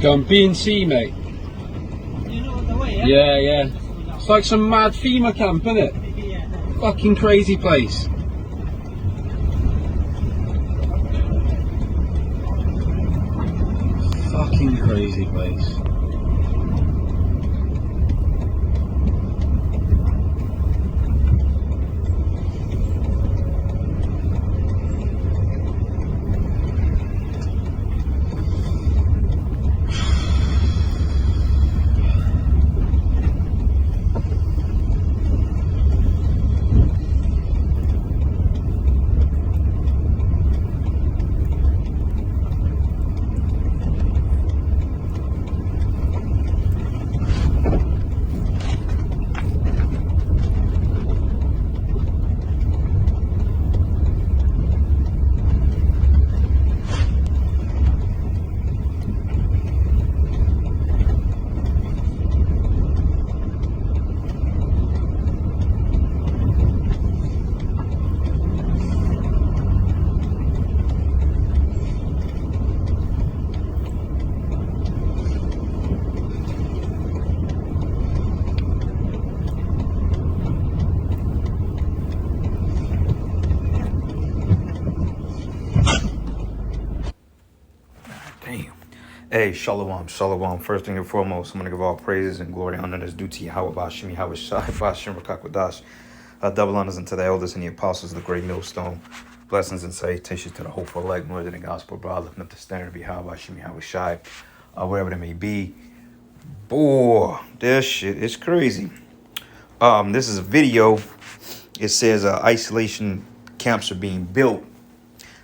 Going B and C, mate. You know the way, yeah? Yeah, yeah. It's like some mad FEMA camp, isn't it? Yeah. Fucking crazy place. Fucking crazy place. Damn. Hey, Shalom, Shalom. First thing and foremost, I'm going to give all praises and glory and honor that's due to Yahweh Bashim, Yahweh Shai, Bashim Rakakwadash. Double honors unto the elders and the apostles of the great millstone. Blessings and salutations to the hopeful elect, more than the gospel, bro. Lifting up the standard of Yahweh Bashim, Yahweh Shai, wherever they may be. Boy, this shit is crazy. This is a video. It says isolation camps are being built.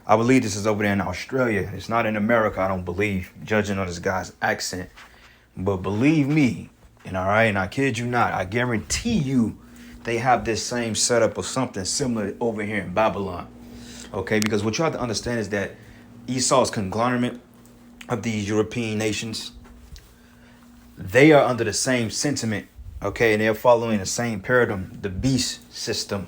I believe this is over there in Australia. It's not in America, I don't believe, judging on this guy's accent. But believe me, and all right, and I kid you not, I guarantee you they have this same setup or something similar over here in Babylon. Okay, because what you have to understand is that Esau's conglomerate of these European nations, they are under the same sentiment, okay, and they're following the same paradigm, the beast system,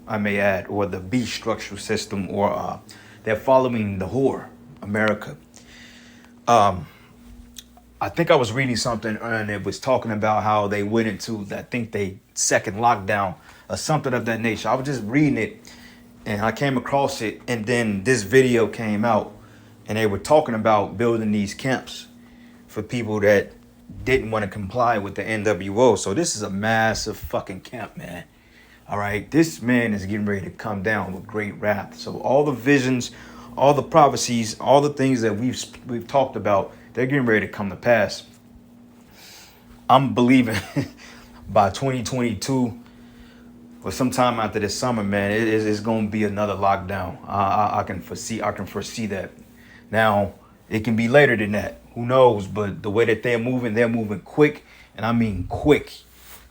I may add, or the beast structural system, or they're following the whore, America. I think I was reading something and it was talking about how they went into, I think they second lockdown or something of that nature. I was just reading it and I came across it, and then this video came out and they were talking about building these camps for people that didn't want to comply with the NWO. So this is a massive fucking camp, man. All right, this man is getting ready to come down with great wrath. So all the visions, all the prophecies, all the things that we've talked about, they're getting ready to come to pass. I'm believing by 2022 or sometime after this summer, man, it's going to be another lockdown. I can foresee that. Now, it can be later than that. Who knows? But the way that they're moving quick, and I mean quick.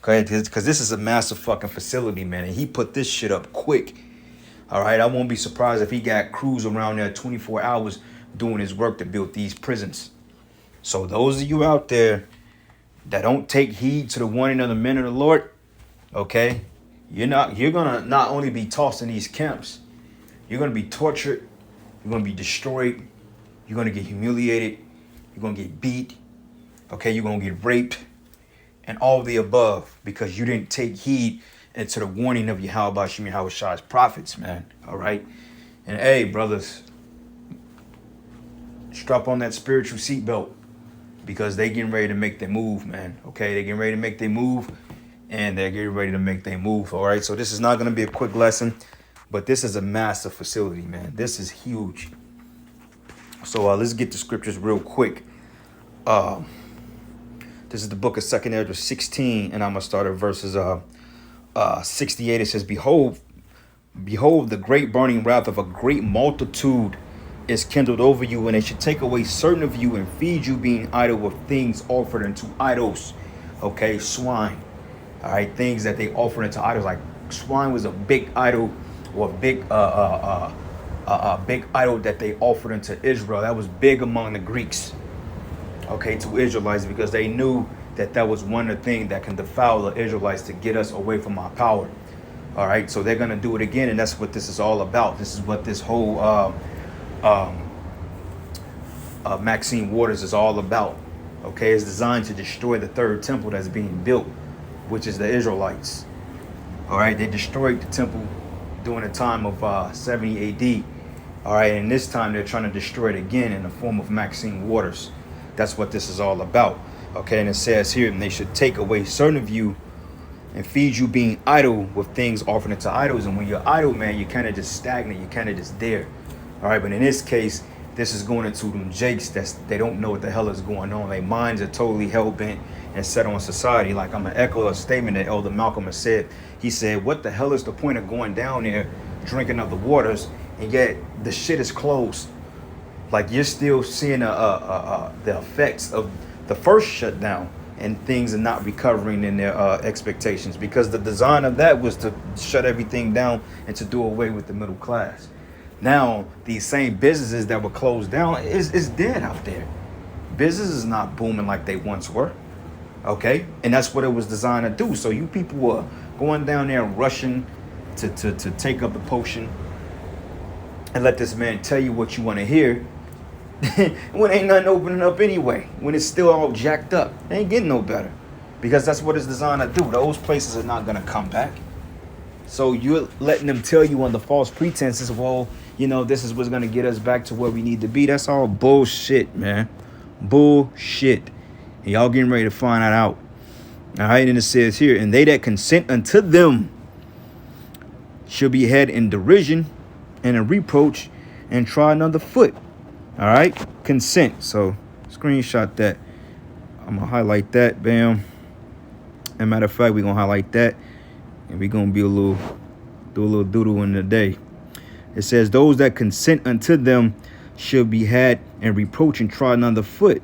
Okay, because this is a massive fucking facility, man, and he put this shit up quick. All right, I won't be surprised if he got crews around there 24 hours doing his work to build these prisons. So those of you out there that don't take heed to the warning of the men of the Lord, okay, you're gonna not only be tossed in these camps, you're gonna be tortured, you're gonna be destroyed, you're gonna get humiliated, you're gonna get beat, okay, you're gonna get raped, and all of the above, because you didn't take heed into the warning of Yahweh Bashim Yahweh Shai's prophets, man. All right. And hey, brothers, strap on that spiritual seatbelt, because they getting ready to make their move, man. Okay, they getting ready to make their move, and they're getting ready to make their move. All right. So this is not going to be a quick lesson, but this is a massive facility, man. This is huge. So let's get the scriptures real quick. This is the book of 2 Ezra 16, and I'm going to start at verses 68. It says, Behold, the great burning wrath of a great multitude is kindled over you, and it should take away certain of you and feed you, being idle with things offered unto idols. Okay, swine. All right, things that they offered unto idols. Like swine was a big idol, or a big big idol that they offered unto Israel. That was big among the Greeks. Okay, to Israelites, because they knew that was one of the things that can defile the Israelites to get us away from our power. All right, so they're going to do it again, and that's what this is all about. This is what this whole Maxine Waters is all about. Okay, it's designed to destroy the third temple that's being built, which is the Israelites. All right, they destroyed the temple during the time of 70 AD. All right, and this time they're trying to destroy it again in the form of Maxine Waters. That's what this is all about. Okay, and it says here, and they should take away certain of you and feed you being idle with things offered into idols. And when you're idle, man, you're kind of just stagnant. You're kind of just there. All right, but in this case, this is going into them jakes they don't know what the hell is going on. Their minds are totally hell-bent and set on society. Like, I'm gonna echo a statement that Elder Malcolm has said. He said, what the hell is the point of going down there, drinking of the waters, and yet the shit is closed? Like, you're still seeing the effects of the first shutdown, and things are not recovering in their expectations, because the design of that was to shut everything down and to do away with the middle class. Now, these same businesses that were closed down is dead out there. Business is not booming like they once were. Okay? And that's what it was designed to do. So you people were going down there rushing to take up the potion and let this man tell you what you want to hear when ain't nothing opening up anyway, when it's still all jacked up. It ain't getting no better, because that's what it's designed to do. Those places are not going to come back. So you're letting them tell you on the false pretenses, well, you know, this is what's going to get us back to where we need to be. That's all bullshit, man. Bullshit. And y'all getting ready to find that out. All right, and it says here, and they that consent unto them shall be had in derision and in reproach and trodden under foot. All right, consent. So screenshot that. I'm gonna highlight that. Bam. And matter of fact, we're gonna highlight that, and we're gonna be do a little doodle in the day. It says, those that consent unto them shall be had and reproach and trodden under foot.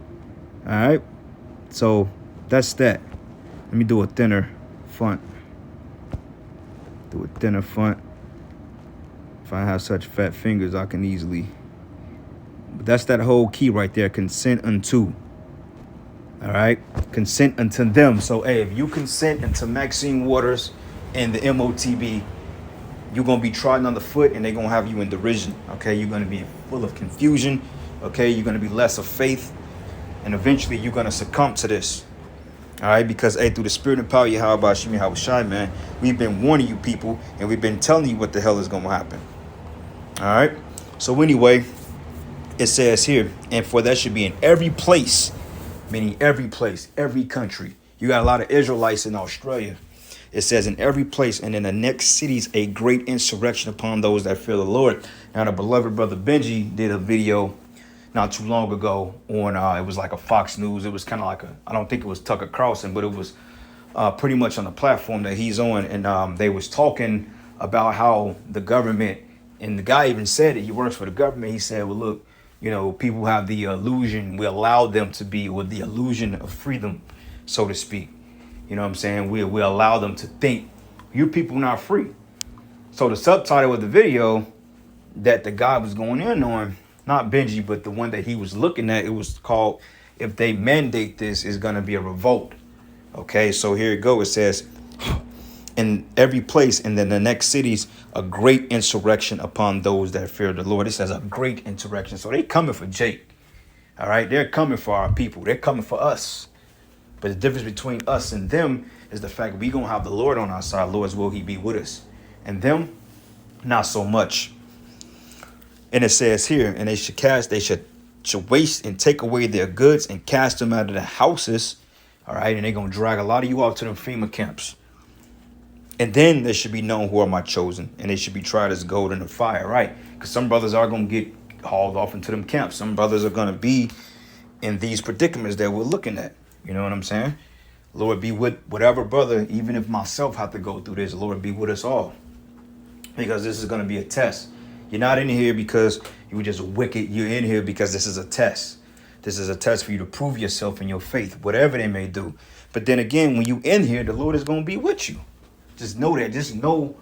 All right, so that's that. Let me do a thinner font. Do a thinner font. If I have such fat fingers, I can easily. But that's that whole key right there. Consent unto. All right. Consent unto them. So, hey, if you consent unto Maxine Waters and the MOTB, you're going to be trodden on the foot, and they're going to have you in derision. Okay. You're going to be full of confusion. Okay. You're going to be less of faith. And eventually you're going to succumb to this. All right. Because, hey, through the spirit and power of Yahweh Shemi Hawashai, man, we've been warning you people, and we've been telling you what the hell is going to happen. All right. So anyway, it says here, and for that should be in every place, meaning every place, every country. You got a lot of Israelites in Australia. It says in every place, and in the next cities, a great insurrection upon those that fear the Lord. Now, the beloved brother Benji did a video not too long ago on, it was like a Fox News. It was kind of like I don't think it was Tucker Carlson, but it was pretty much on the platform that he's on. And they was talking about how the government, and the guy even said it, he works for the government. He said, well, look, you know, people have the illusion, we allow them to be with the illusion of freedom, so to speak. You know what I'm saying? We allow them to think you people not free. So the subtitle of the video that the guy was going in on, not Benji, but the one that he was looking at, it was called, if they mandate this, is going to be a revolt. Okay, so here it goes. It says, in every place, and then the next cities, a great insurrection upon those that fear the Lord. It says a great insurrection. So they coming for Jake. All right, they're coming for our people. They're coming for us. But the difference between us and them is the fact we gonna have the Lord on our side. Lord's will he be with us. And them, not so much. And it says here, and they should waste and take away their goods and cast them out of the houses. All right, and they're gonna drag a lot of you out to them FEMA camps. And then they should be known who are my chosen, and they should be tried as gold in the fire, right? Because some brothers are going to get hauled off into them camps. Some brothers are going to be in these predicaments that we're looking at. You know what I'm saying? Lord be with whatever brother, even if myself have to go through this, Lord be with us all. Because this is going to be a test. You're not in here because you were just wicked. You're in here because this is a test. This is a test for you to prove yourself in your faith, whatever they may do. But then again, when you in here, the Lord is going to be with you. Just know that. Just know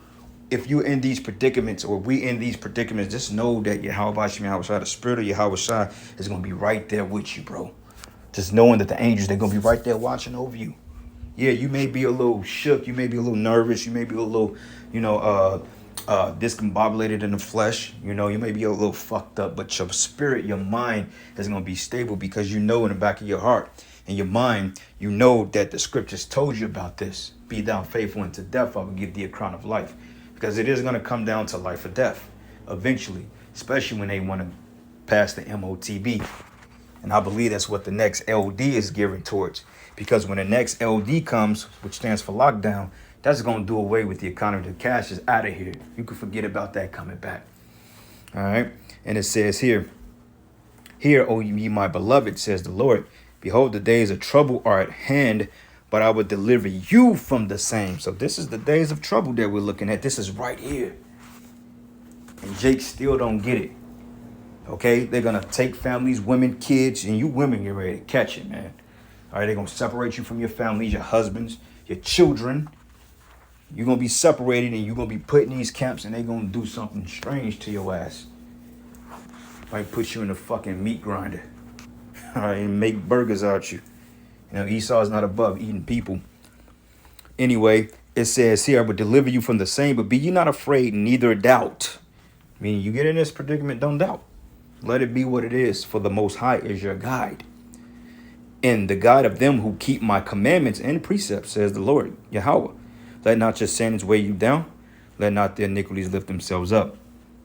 if you're in these predicaments, or we in these predicaments, just know that Yahweh Shai, the spirit of Yahweh Shai, is going to be right there with you, bro. Just knowing that the angels, they're going to be right there watching over you. Yeah, you may be a little shook. You may be a little nervous. You may be a little, discombobulated in the flesh. You know, you may be a little fucked up, but your spirit, your mind is going to be stable, because you know in the back of your heart and your mind, you know that the scriptures told you about this. Be thou faithful unto death, I will give thee a crown of life. Because it is going to come down to life or death eventually, especially when they want to pass the MOTB. And I believe that's what the next LD is gearing towards. Because when the next LD comes, which stands for lockdown, that's going to do away with the economy. The cash is out of here. You can forget about that coming back. All right. And it says here, O ye my beloved, says the Lord, behold, the days of trouble are at hand, but I will deliver you from the same. So this is the days of trouble that we're looking at. This is right here. And Jake still don't get it. Okay. They're going to take families, women, kids, and you women get ready to catch it, man. All right. They're going to separate you from your families, your husbands, your children. You're going to be separated, and you're going to be put in these camps, and they're going to do something strange to your ass. Might put you in a fucking meat grinder. All right, and make burgers out you. You know, Esau is not above eating people. Anyway, it says here, I will deliver you from the same, but be ye not afraid, neither doubt. Meaning you get in this predicament, don't doubt. Let it be what it is, for the Most High is your guide. And the guide of them who keep my commandments and precepts, says the Lord, Yahweh. Let not your sins weigh you down. Let not their iniquities lift themselves up.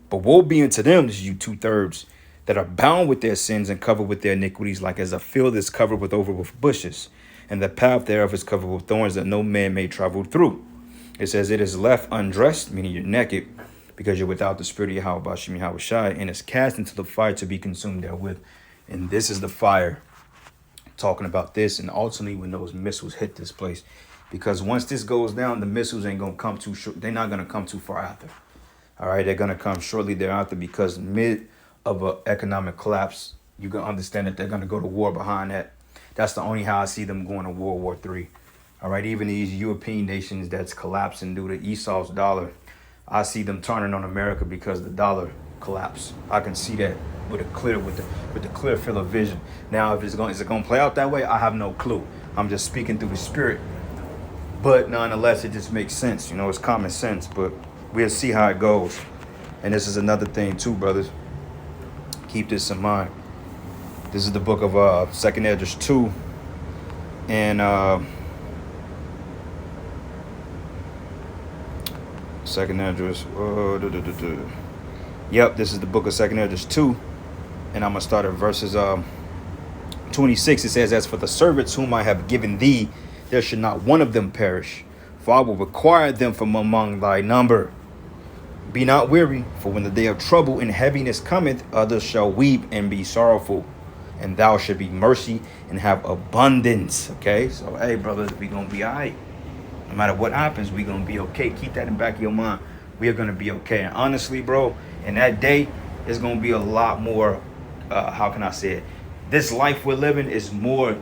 But woe be unto them, this is you 2/3, that are bound with their sins and covered with their iniquities, like as a field is covered over with bushes, and the path thereof is covered with thorns, that no man may travel through. It says it is left undressed, meaning you're naked, because you're without the spirit of Yahweh Bashim Yahweh Shai, and is cast into the fire to be consumed therewith. And this is the fire, talking about this, and ultimately when those missiles hit this place. Because once this goes down, the missiles ain't going to come too short. They're not going to come too far after. All right, they're going to come shortly thereafter, because mid of an economic collapse, you can understand that they're going to go to war behind that. That's the only how I see them going to World War III. All right, even these European nations that's collapsing due to Esau's dollar, I see them turning on America because the dollar collapsed. I can see that with the clear field of vision. Now, if is it going to play out that way? I have no clue. I'm just speaking through the spirit. But nonetheless, it just makes sense. You know, it's common sense, but we'll see how it goes. And this is another thing too, brothers. Keep this in mind. This is the book of 2nd Esdras 2. And 2nd Esdras. Yep, this is the book of 2nd Esdras 2. And I'm going to start at verses 26. It says, as for the servants whom I have given thee, there should not one of them perish, for I will require them from among thy number. Be not weary, for when the day of trouble and heaviness cometh, others shall weep and be sorrowful, and thou shalt be mercy and have abundance. Okay, so hey, brothers, we gonna be all right. No matter what happens, we gonna be okay. Keep that in the back of your mind. We are gonna be okay. And honestly, bro, in that day, it's gonna be a lot more. How can I say it? This life we're living is more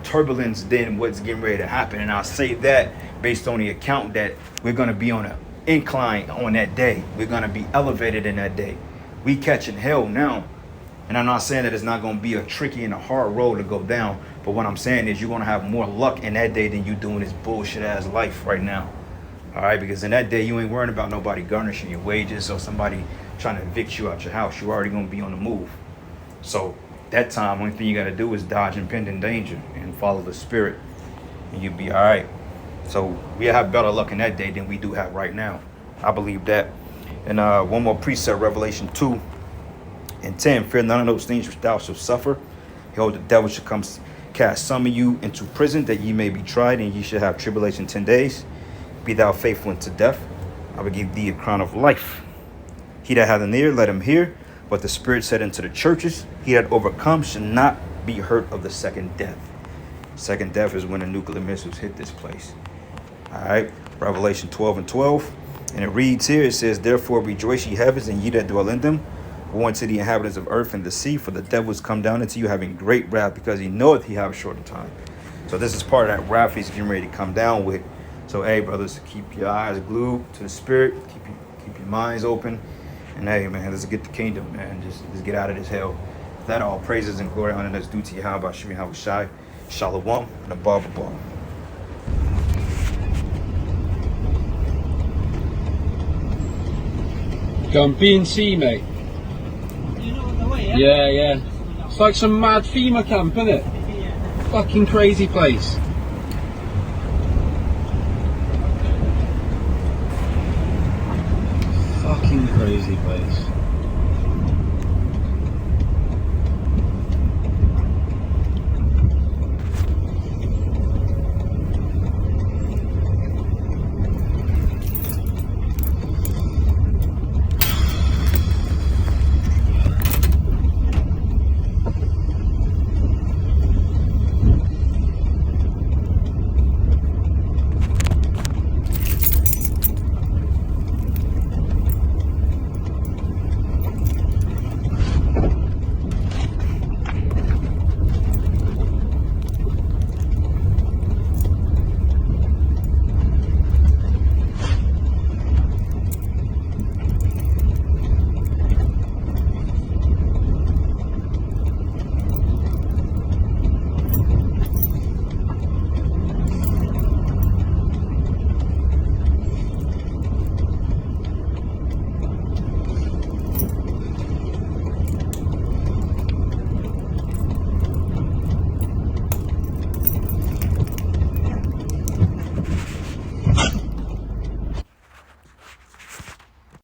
turbulence than what's getting ready to happen. And I'll say that based on the account that we're going to be on an incline on that day. We're going to be elevated in that day. We catching hell now. And I'm not saying that it's not going to be a tricky and a hard road to go down. But what I'm saying is you're going to have more luck in that day than you doing this bullshit ass life right now. All right. Because in that day, you ain't worrying about nobody garnishing your wages or somebody trying to evict you out your house. You're already going to be on the move. So that time, only thing you got to do is dodge impending danger and follow the spirit, and you'll be all right. So we have better luck in that day than we do have right now. I believe that. And one more precept, Revelation 2:10. Fear none of those things which thou shalt suffer. Behold, the devil shall come cast some of you into prison, that ye may be tried, and ye shall have tribulation 10 days. Be thou faithful unto death, I will give thee a crown of life. He that hath an ear, let him hear. What the Spirit said unto the churches, he that overcomes shall not be hurt of the second death. Second death is when the nuclear missiles hit this place. All right, Revelation 12:12. And it reads here, it says, therefore rejoice ye heavens, and ye that dwell in them. Woe unto the inhabitants of earth and the sea, for the devil is come down into you having great wrath, because he knoweth he have a shorter time. So this is part of that wrath he's getting ready to come down with. So hey, brothers, keep your eyes glued to the Spirit. Keep your minds open. And hey, man, let's get the kingdom, man. Just get out of this hell. That all praises and glory, honor that's due to Yahweh Bashim Yahweh Shai. Shalom and above. Going B and C, mate. You know the way, yeah? Yeah, yeah. It's like some mad FEMA camp, isn't it? Yeah. Fucking crazy place. Fucking crazy place.